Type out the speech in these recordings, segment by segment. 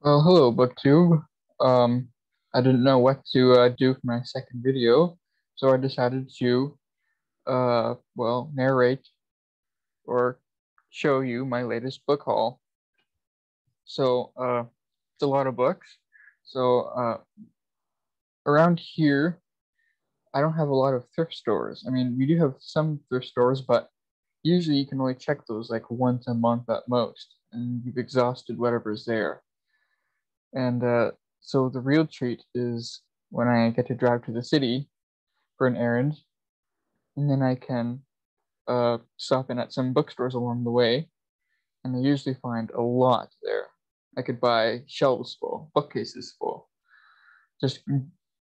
Well, hello, BookTube. Um, I didn't know what to do for my second video, so I decided to, narrate or show you my latest book haul. It's a lot of books. So, around here, I don't have a lot of thrift stores. I mean, we do have some thrift stores, but usually you can only check those like once a month at most, and you've exhausted whatever's there. And so the real treat is when I get to drive to the city for an errand, and then I can stop in at some bookstores along the way, and I usually find a lot there. I could buy shelves full, bookcases full, just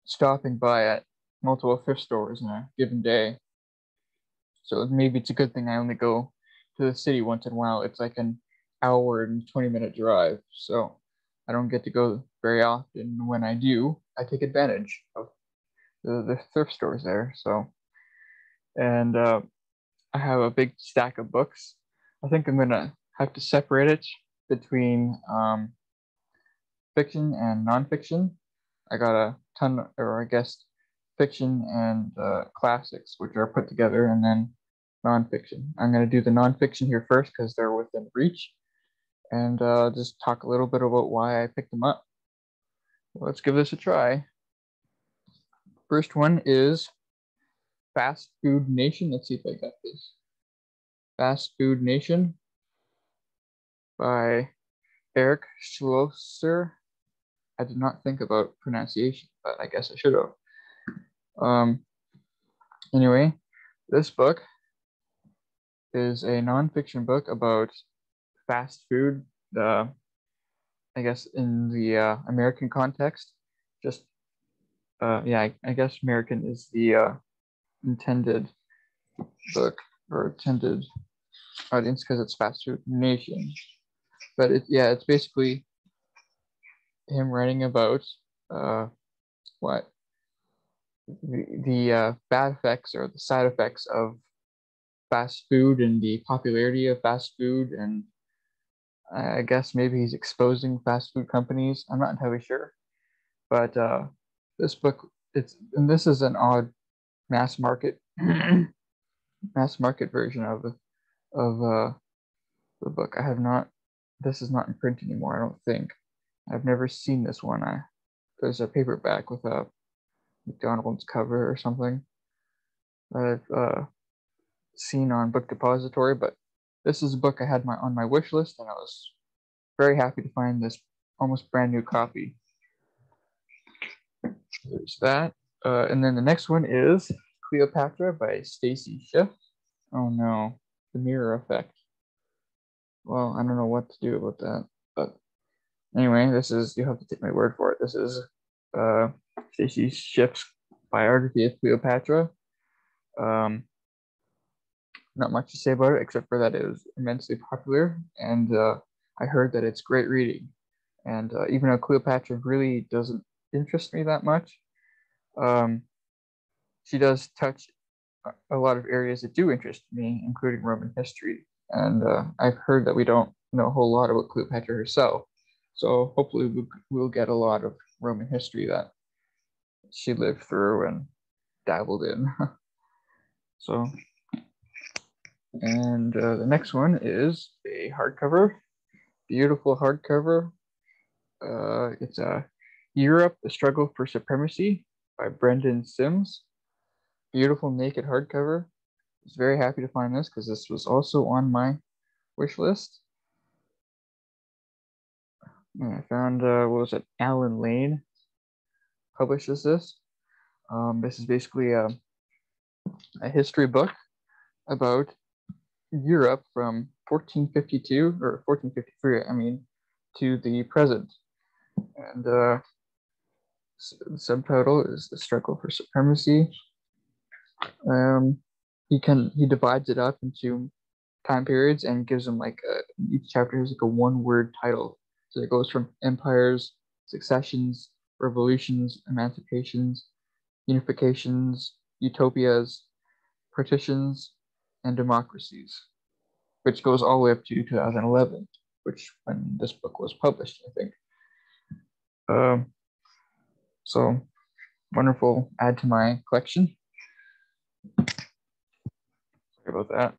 stopping by at multiple thrift stores in a given day. So maybe it's a good thing I only go to the city once in a while. It's like an hour and 20-minute drive, so I don't get to go very often. When I do, I take advantage of the thrift stores there. And I have a big stack of books. I think I'm gonna have to separate it between fiction and nonfiction. I got a ton, or I guess fiction and classics, which are put together, and then nonfiction. I'm gonna do the nonfiction here first because they're within reach, and just talk a little bit about why I picked them up. Let's give this a try. First one is Fast Food Nation. Let's see if I got this. Fast Food Nation by Eric Schlosser. I did not think about pronunciation, but I guess I should have. Anyway, this book is a nonfiction book about fast food. I guess in the American context, just I guess American is the intended book or intended audience because it's Fast Food Nation. But it's basically him writing about what the bad effects or the side effects of fast food and the popularity of fast food, and I guess maybe he's exposing fast food companies. I'm not entirely sure, but this book this is an odd mass market mass market version of the book. I have not. This is not in print anymore. I don't think. I've never seen this one. There's a paperback with a McDonald's cover or something that I've seen on Book Depository, but this is a book I had on my wish list, and I was very happy to find this almost brand new copy. There's that. And then the next one is Cleopatra by Stacy Schiff. Oh no, the mirror effect. Well, I don't know what to do about that, but anyway, you have to take my word for it. This is Stacy Schiff's biography of Cleopatra. Not much to say about it except for that it was immensely popular, and I heard that it's great reading. And even though Cleopatra really doesn't interest me that much, she does touch a lot of areas that do interest me, including Roman history. And I've heard that we don't know a whole lot about Cleopatra herself, so hopefully we'll get a lot of Roman history that she lived through and dabbled in. So. And the next one is a hardcover, beautiful hardcover. It's Europe, The Struggle for Supremacy by Brendan Sims. Beautiful naked hardcover. I was very happy to find this because this was also on my wish list. And I found, what was it, Alan Lane publishes this. This is basically a history book about Europe from 1452 or 1453, I mean, to the present. And the subtitle is The Struggle for Supremacy. He divides it up into time periods and gives them each chapter has like a one-word title. So it goes from empires, successions, revolutions, emancipations, unifications, utopias, partitions, and democracies, which goes all the way up to 2011, which when this book was published, I think. So wonderful add to my collection. Sorry about that.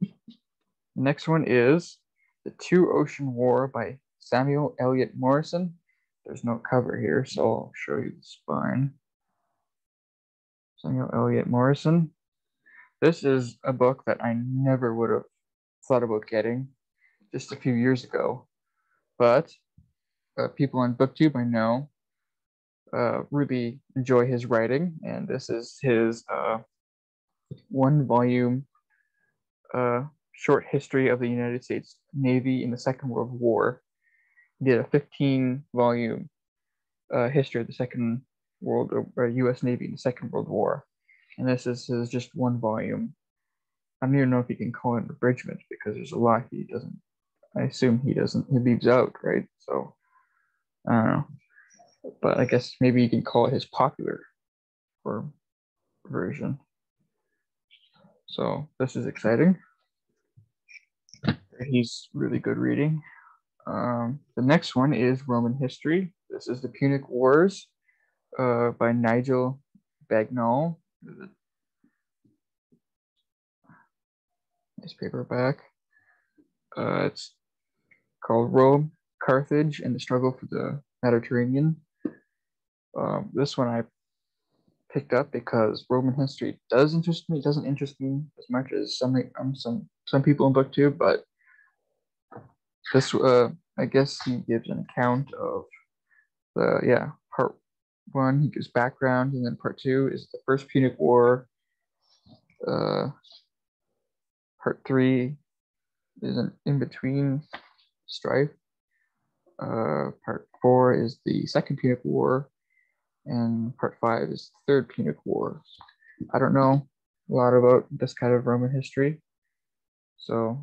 The next one is The Two Ocean War by Samuel Eliot Morison. There's no cover here, so I'll show you the spine. Samuel Eliot Morison. This is a book that I never would have thought about getting just a few years ago, but people on BookTube I know really enjoy his writing, and this is his one-volume short history of the United States Navy in the Second World War. He did a 15-volume history of the Second World U.S. Navy in the Second World War, and this is his just one volume. I don't even know if you can call it an abridgment because there's a lot he doesn't. I assume he leaves out, right? So I don't know, but I guess maybe you can call it his popular version. So this is exciting. He's really good reading. The next one is Roman history. This is the Punic Wars by Nigel Bagnall. Nice paperback. It's called Rome, Carthage, and the Struggle for the Mediterranean. This one I picked up because Roman history does interest me. It doesn't interest me as much as some people in BookTube, but this I guess he gives an account of the part one. He gives background, and then part two is the First Punic War. Part three is an in-between strife. Part four is the Second Punic War, and part five is the Third Punic War. I don't know a lot about this kind of Roman history, so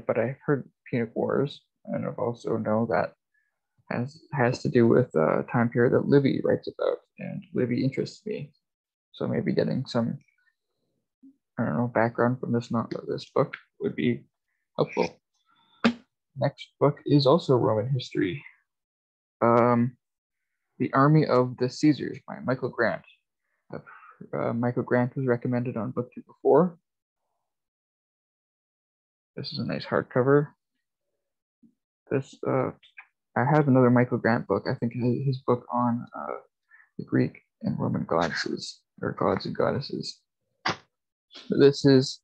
but I heard Punic Wars, and I also know that has to do with a time period that Livy writes about, and Livy interests me. So maybe getting some, I don't know, background from this book would be helpful. Next book is also Roman history. The Army of the Caesars by Michael Grant. Michael Grant was recommended on BookTube before. This is a nice hardcover. This I have another Michael Grant book. I think his book on the Greek and Roman goddesses, or gods and goddesses. This is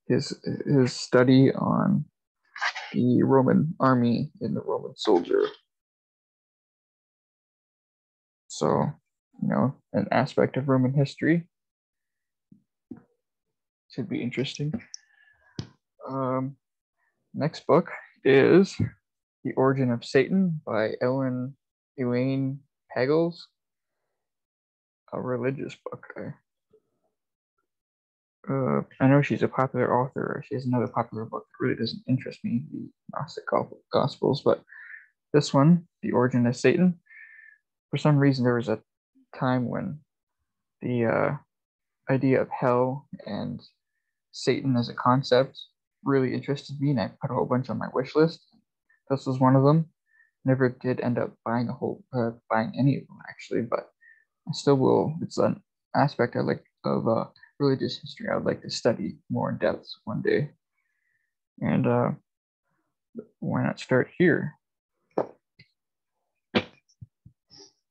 his study on the Roman army and the Roman soldier. So, an aspect of Roman history should be interesting. Next book is The Origin of Satan by Elaine Pagels, a religious book. I know she's a popular author. She has another popular book that really doesn't interest me, the Gnostic Gospels, but this one, The Origin of Satan, for some reason there was a time when the idea of hell and Satan as a concept really interested me, and I put a whole bunch on my wish list. This was one of them. Never did end up buying buying any of them actually, but I still will. It's an aspect I like of religious history I would like to study more in depth one day. And why not start here?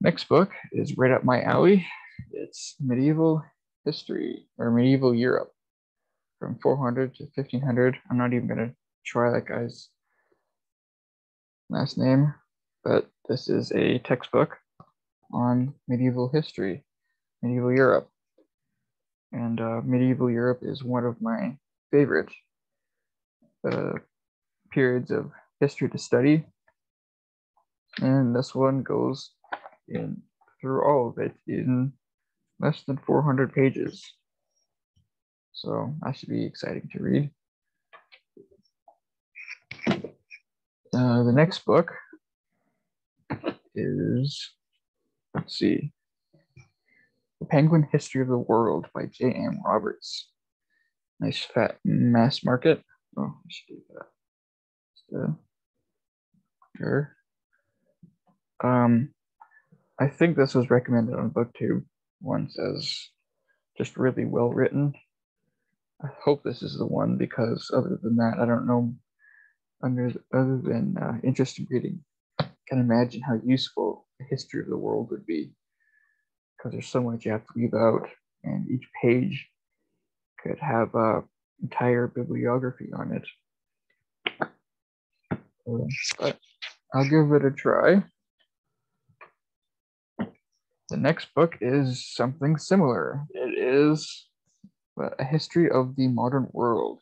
Next book is right up my alley. It's medieval history, or medieval Europe, from 400 to 1500. I'm not even going to try that guy's last name, but this is a textbook on medieval history, medieval Europe. And medieval Europe is one of my favorite periods of history to study. And this one goes through all of it in less than 400 pages. So that should be exciting to read. The next book is, let's see, The Penguin History of the World by J.M. Roberts. Nice fat mass market. Oh, I should do that. Sure. I think this was recommended on BookTube once as just really well written. I hope this is the one because other than that, I don't know. Other than interesting reading, I can imagine how useful the history of the world would be because there's so much you have to leave out, and each page could have a entire bibliography on it. But I'll give it a try. The next book is something similar. It is A History of the Modern World,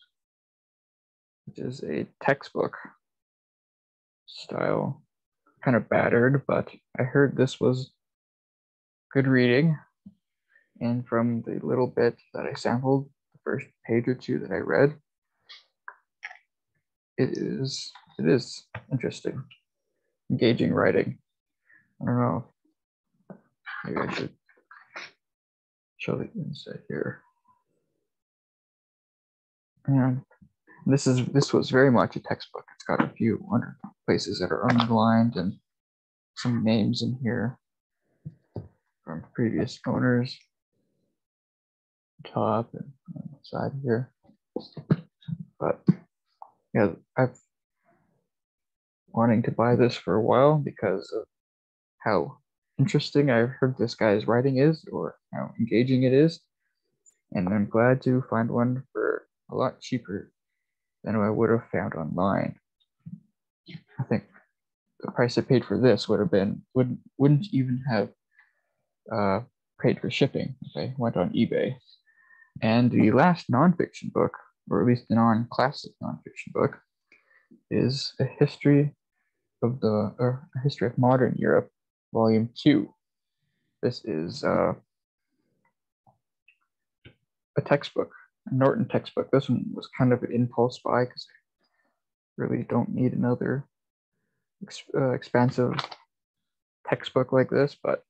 which is a textbook style, kind of battered, but I heard this was good reading. And from the little bit that I sampled, the first page or two that I read, it is interesting, engaging writing. I don't know. Maybe I should show the inside here. And this was very much a textbook. It's got a few places that are underlined and some names in here from previous owners. Top and on the side here. But yeah, I've wanting to buy this for a while because of how interesting I've heard this guy's writing is, or how engaging it is. And I'm glad to find one for a lot cheaper than I would have found online. I think the price I paid for this would have been wouldn't even have paid for shipping if I went on eBay. And the last nonfiction book, or at least the non-classic nonfiction book, is A History of Modern Europe, Volume 2. This is a textbook, a Norton textbook. This one was kind of an impulse buy because I really don't need another expansive textbook like this, but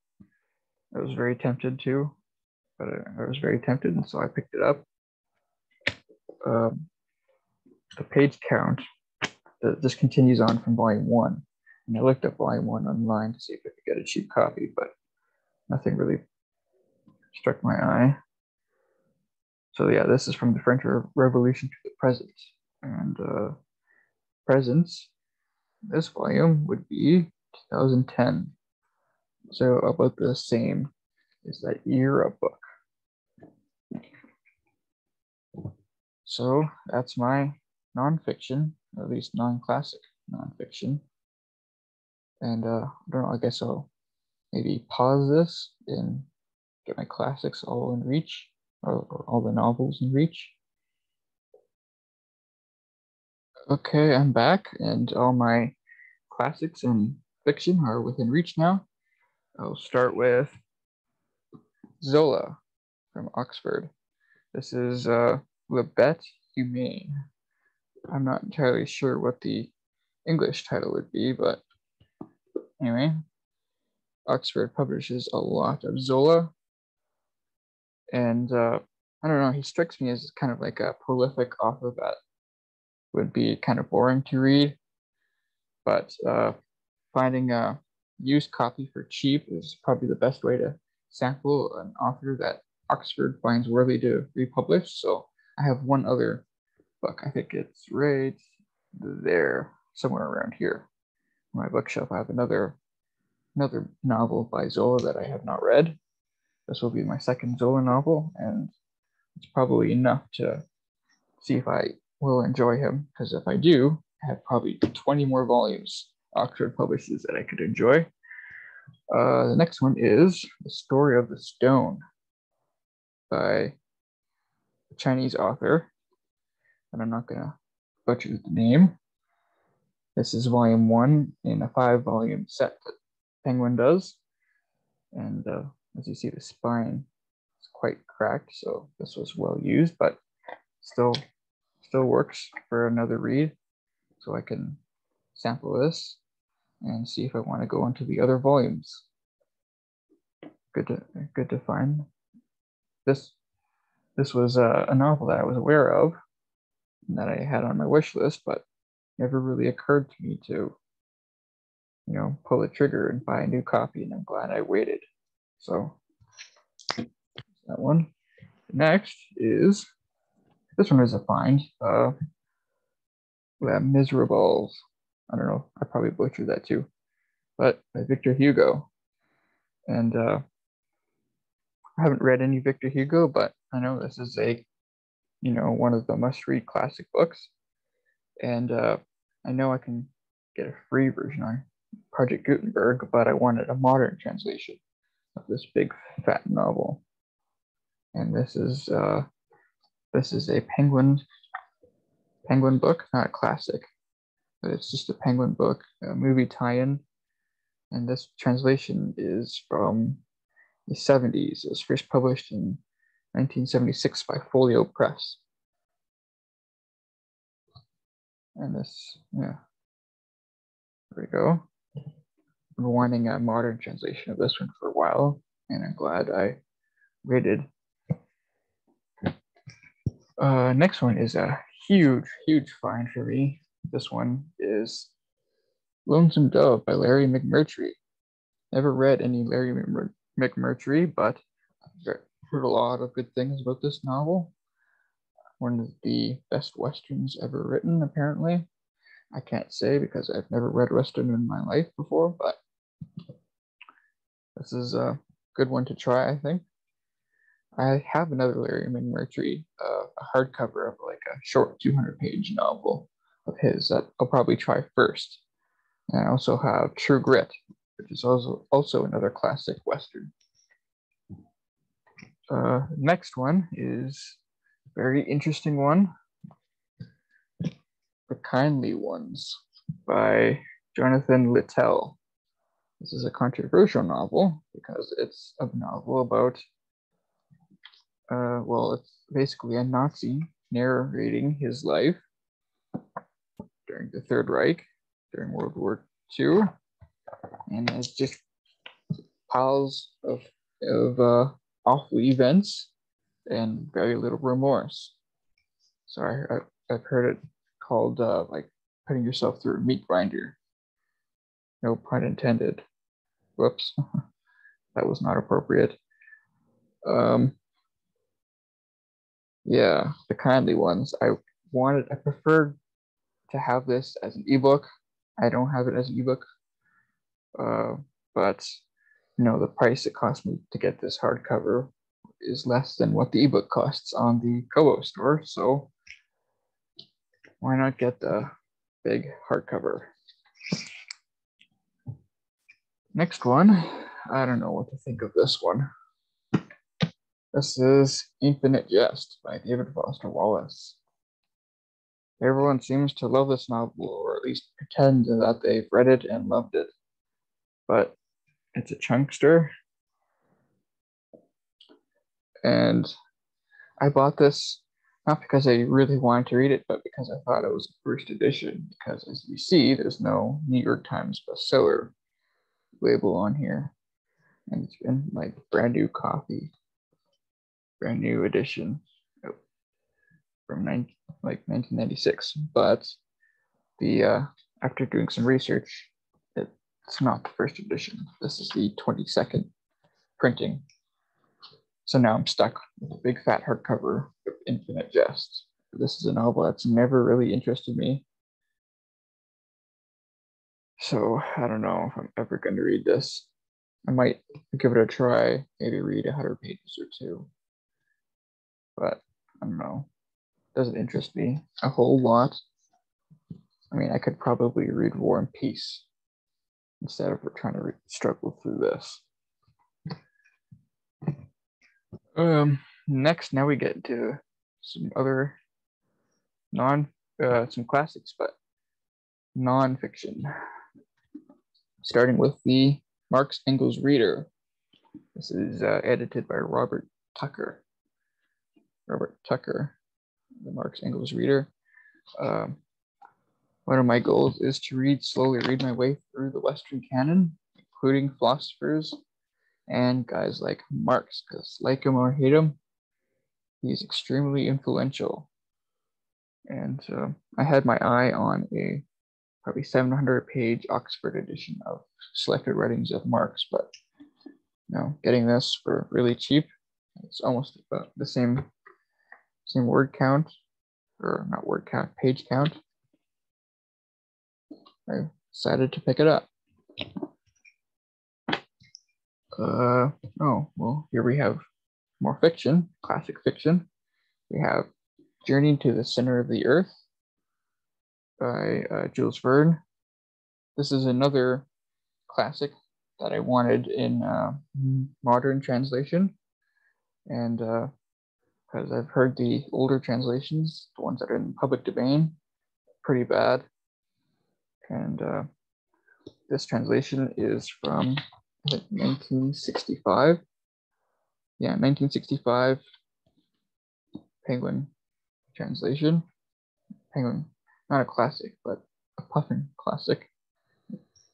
I was very tempted to. I was very tempted, and so I picked it up. The page count just continues on from Volume 1. And I looked up Volume 1 online to see if I could get a cheap copy, but nothing really struck my eye. So yeah, this is from the French Revolution to the present. And presents, this volume would be 2010. So about the same as that era book. So that's my nonfiction, or at least non-classic nonfiction. And I don't know, I guess I'll maybe pause this and get my classics all in reach, or all the novels in reach. Okay, I'm back, and all my classics and fiction are within reach now. I'll start with Zola from Oxford. This is Le Bête Humaine. I'm not entirely sure what the English title would be, but anyway, Oxford publishes a lot of Zola, and I don't know, he strikes me as kind of like a prolific author that would be kind of boring to read, but finding a used copy for cheap is probably the best way to sample an author that Oxford finds worthy to republish. So I have one other book. I think it's right there, somewhere around here. On my bookshelf, I have another novel by Zola that I have not read. This will be my second Zola novel, and it's probably enough to see if I will enjoy him, because if I do, I have probably 20 more volumes Oxford publishes that I could enjoy. The next one is The Story of the Stone by a Chinese author, and I'm not going to butcher the name. This is volume 1 in a 5-volume set that Penguin does, and as you see, the spine is quite cracked, so this was well used, but still works for another read, so I can sample this and see if I want to go into the other volumes. Good to find. This was a novel that I was aware of and that I had on my wish list, but never really occurred to me to pull the trigger and buy a new copy, and I'm glad I waited. So that one. Next is, this one is a find. Miserables. I don't know, I probably butchered that too, but by Victor Hugo. And I haven't read any Victor Hugo, but I know this is one of the must-read classic books. And I know I can get a free version on Project Gutenberg, but I wanted a modern translation of this big fat novel. And this is a penguin book, not a classic, but it's just a penguin book, a movie tie-in. And this translation is from the 70s. It was first published in 1976 by Folio Press. And this, yeah, there we go. I've been wanting a modern translation of this one for a while, and I'm glad I waited. Next one is a huge find for me. This one is Lonesome Dove by Larry McMurtry. Never read any Larry McMurtry, but I've heard a lot of good things about this novel. One of the best Westerns ever written, apparently. I can't say because I've never read Western in my life before, but this is a good one to try, I think. I have another Larry McMurtry, a hardcover of like a short 200-page novel of his that I'll probably try first. And I also have True Grit, which is also another classic Western. Next one is a very interesting one. The Kindly Ones by Jonathan Littell. This is a controversial novel because it's a novel about, it's basically a Nazi narrating his life during the Third Reich, during World War II, and it's just piles of awful events and very little remorse. So I've heard it called like putting yourself through a meat grinder. No pun intended. Whoops, that was not appropriate. Yeah, The Kindly Ones. I preferred to have this as an ebook. I don't have it as an ebook, but the price it cost me to get this hardcover is less than what the ebook costs on the Kobo store. So why not get the big hardcover? Next one, I don't know what to think of this one. This is Infinite Jest by David Foster Wallace. Everyone seems to love this novel, or at least pretend that they've read it and loved it. But it's a chunkster. And I bought this not because I really wanted to read it, but because I thought it was a first edition. Because as you see, there's no New York Times bestseller label on here. And it's been like brand new copy, brand new edition from 1996. But after doing some research, it's not the first edition. This is the 22nd printing. So now I'm stuck with a big fat hardcover of Infinite Jest. This is a novel that's never really interested me. So I don't know if I'm ever going to read this. I might give it a try, maybe read 100 pages or two. But I don't know. It doesn't interest me a whole lot. I mean, I could probably read War and Peace instead of trying to struggle through this. Next, now we get into some other some classics, but nonfiction. Starting with the Marx Engels Reader. This is edited by Robert Tucker. The Marx Engels Reader. One of my goals is to slowly read my way through the Western canon, including philosophers and guys like Marx, because like him or hate him, he's extremely influential. And I had my eye on a probably 700-page Oxford edition of selected writings of Marx, but getting this for really cheap, it's almost about the same word count, or not word count, page count. I decided to pick it up. Oh, well, here we have more fiction, classic fiction. We have Journey to the Center of the Earth by Jules Verne. This is another classic that I wanted in modern translation. And because I've heard the older translations, the ones that are in public domain, pretty bad. And this translation is from, I think, 1965. Yeah, 1965 Penguin translation. Penguin, not a classic, but a Puffin classic.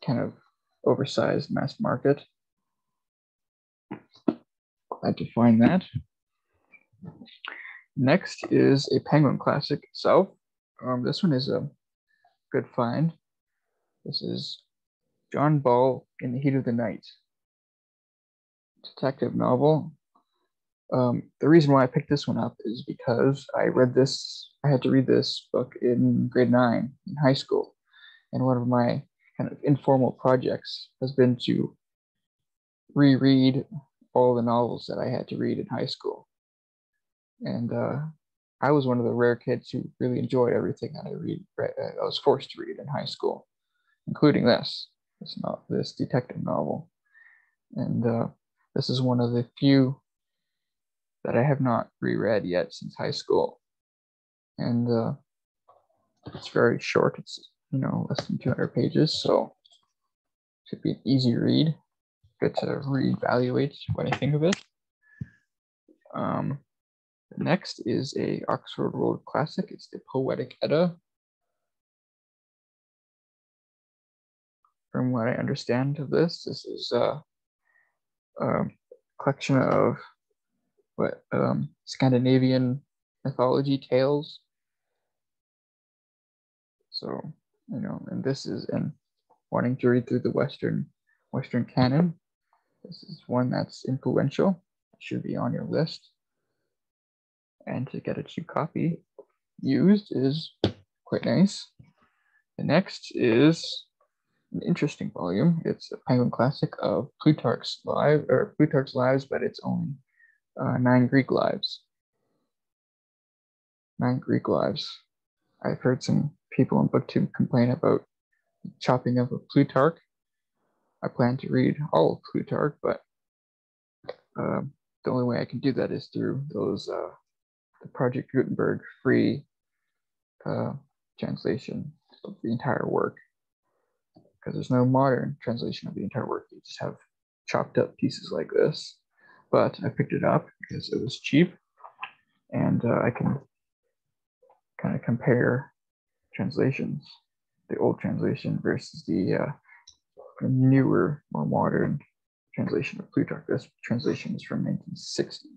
Kind of oversized mass market. Glad to find that. Next is a Penguin classic itself. This one is a good find. This is John Ball in the Heat of the Night, detective novel. The reason why I picked this one up is because I had to read this book in grade 9 in high school. And one of my kind of informal projects has been to reread all the novels that I had to read in high school. And I was one of the rare kids who really enjoyed everything that I was forced to read in high school, including this detective novel. And this is one of the few that I have not reread yet since high school. And it's very short. It's, less than 200 pages, so it should be an easy read. Good to reevaluate what I think of it. Next is a Oxford World Classic. It's the Poetic Edda. From what I understand of this is a collection of Scandinavian mythology tales. So, and this is in wanting to read through the Western canon. This is one that's influential. It should be on your list. And to get a cheap copy used is quite nice. The next is an interesting volume. It's a Penguin classic of Plutarch's Lives, but it's only 9 Greek lives. 9 Greek lives. I've heard some people on BookTube complain about chopping up of Plutarch. I plan to read all of Plutarch, but the only way I can do that is through those the Project Gutenberg free translation of the entire work, because there's no modern translation of the entire work. You just have chopped up pieces like this. But I picked it up because it was cheap, and I can kind of compare translations, the old translation versus the newer, more modern translation of Plutarch. This translation is from 1960.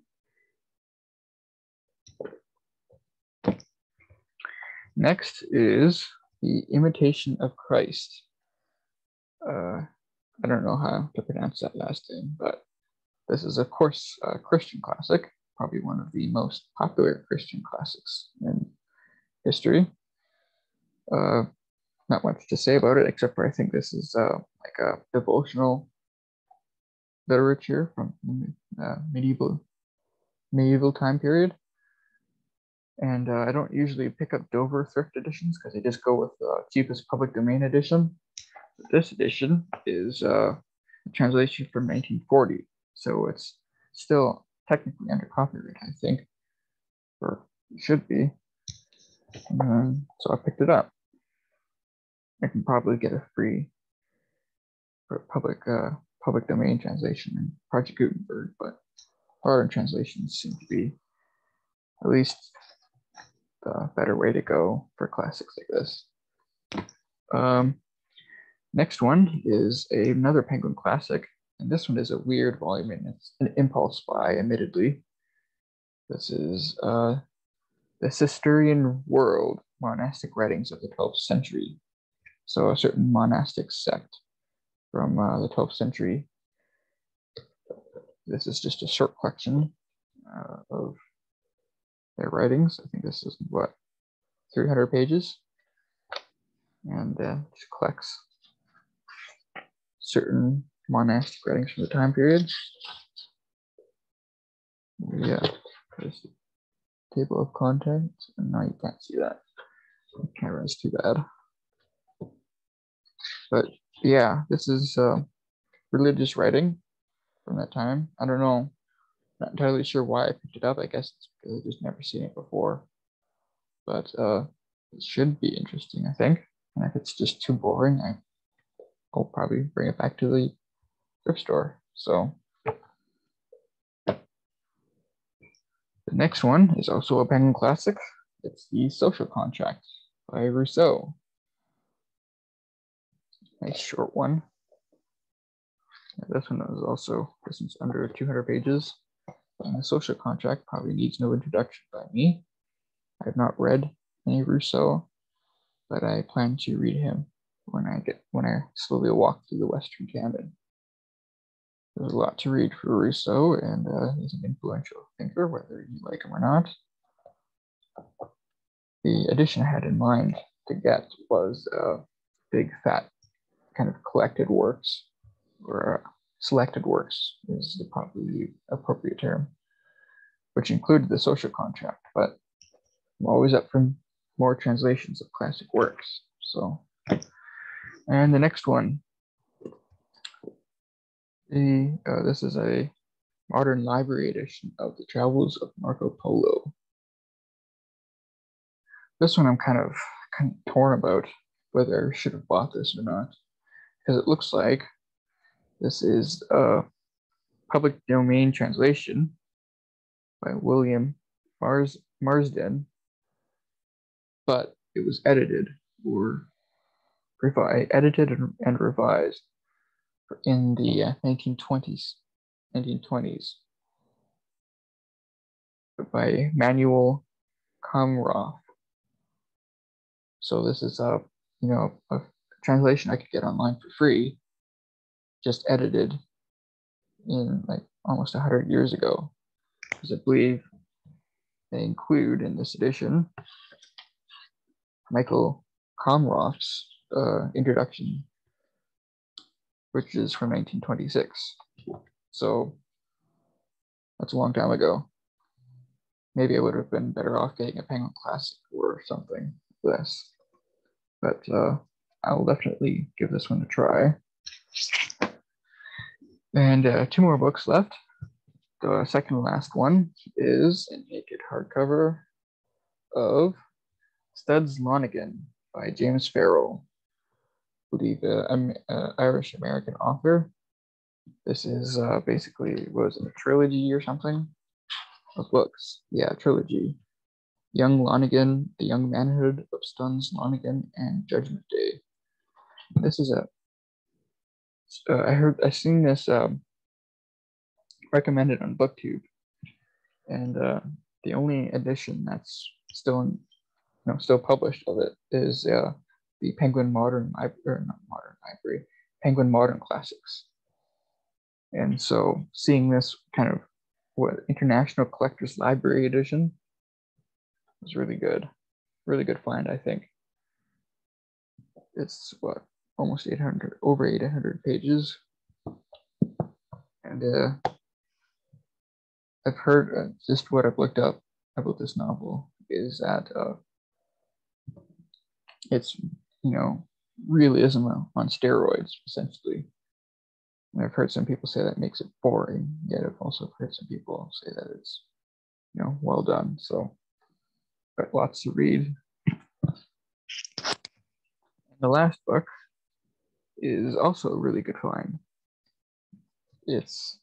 Next is The Imitation of Christ. I don't know how to pronounce that last name, but this is, of course, a Christian classic, probably one of the most popular Christian classics in history. Not much to say about it, except for I think this is like a devotional literature from medieval time period. And I don't usually pick up Dover thrift editions because they just go with the cheapest public domain edition. But this edition is a translation from 1940, so it's still technically under copyright, I think, or it should be. So I picked it up. I can probably get a free public domain translation in Project Gutenberg, but modern translations seem to be at least the better way to go for classics like this. Next one is another Penguin classic, and this one is a weird volume, and it's an impulse buy, admittedly. This is The Cistercian World, Monastic Writings of the 12th Century. So a certain monastic sect from the 12th century. This is just a short collection of their writings. I think this is what, 300 pages, and just collects certain monastic writings from the time period. Yeah, there's the table of contents, and now you can't see that. The camera is too bad. But yeah, this is religious writing from that time. I don't know, not entirely sure why I picked it up. I guess it's because I've just never seen it before. But it should be interesting, I think. And if it's just too boring, I'll probably bring it back to the thrift store. So the next one is also a Penguin classic. It's The Social Contract by Rousseau. Nice short one. This one is also, this one's under 200 pages. And The Social Contract probably needs no introduction by me. I have not read any Rousseau, but I plan to read him when I slowly walk through the Western canon. There's a lot to read for Rousseau, and he's an influential thinker, whether you like him or not. The edition I had in mind to get was big, fat, kind of collected works, or selected works is probably the appropriate term, which included The Social Contract, but I'm always up for more translations of classic works. So, and the next one, this is a modern library edition of The Travels of Marco Polo. This one I'm kind of torn about whether I should have bought this or not, because it looks like this is a public domain translation by William Marsden, but it was edited and revised in the 1920s by Manuel Comroff. So this is a translation I could get online for free, just edited in like almost 100 years ago, because I believe they include in this edition Michael Comroff's introduction, which is from 1926. So that's a long time ago. Maybe I would have been better off getting a Penguin Classic or something less. But I'll definitely give this one a try. And 2 more books left. The second to last one is a naked hardcover of Studs Lonigan by James Farrell, I believe an Irish-American author. This is basically, was it a trilogy or something of books? Yeah, trilogy. Young Lonigan, The Young Manhood of Studs Lonigan, and Judgment Day. This is I've seen this recommended on BookTube, and the only edition that's still published of it is the Penguin Penguin Modern Classics. And so seeing this kind of International Collectors Library edition was really good find, I think. It's almost over 800 pages, and I've heard just what I've looked up about this novel is that it's realism on steroids, essentially. And I've heard some people say that makes it boring, yet I've also heard some people say that it's well done. So got lots to read. And the last book is also a really good find. It's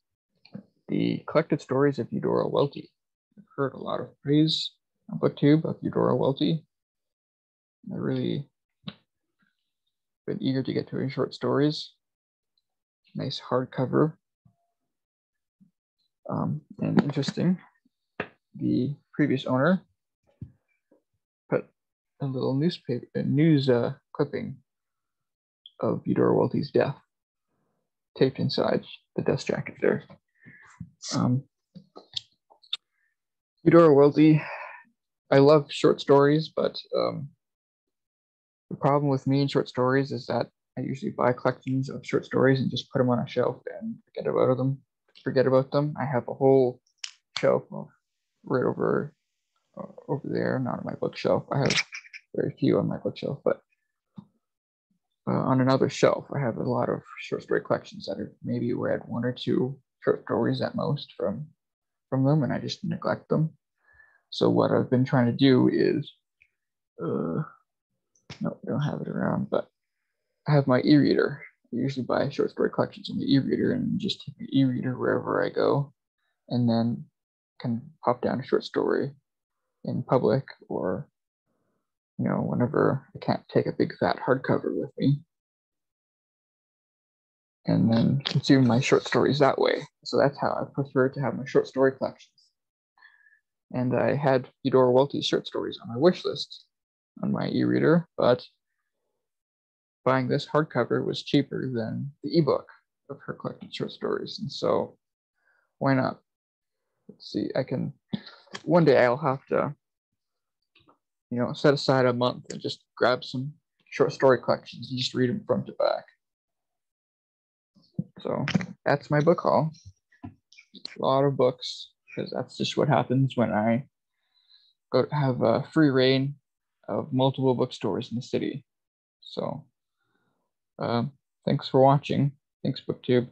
the Collected Stories of Eudora Welty. I've heard a lot of praise on BookTube of Eudora Welty. I've really been eager to get to her short stories. Nice hardcover. And interesting, the previous owner put a little news clipping of Eudora Welty's death taped inside the dust jacket there. Eudora Welty, I love short stories, but the problem with me and short stories is that I usually buy collections of short stories and just put them on a shelf and forget about them. I have a whole shelf right over there, not on my bookshelf. I have very few on my bookshelf, but on another shelf, I have a lot of short story collections that I've maybe read one or two short stories at most from them, and I just neglect them. So what I've been trying to do is, no, I don't have it around, but I have my e-reader. I usually buy short story collections on the e-reader and just take the e-reader wherever I go, and then can pop down a short story in public, or whenever I can't take a big fat hardcover with me, and then consume my short stories that way. So that's how I prefer to have my short story collections. And I had Eudora Welty's short stories on my wish list on my e-reader, but buying this hardcover was cheaper than the ebook of her collected short stories, and so why not? Let's see, one day I'll have to set aside a month and just grab some short story collections and just read them front to back. So that's my book haul. A lot of books, because that's just what happens when I go to have a free reign of multiple bookstores in the city. So thanks for watching. Thanks, BookTube.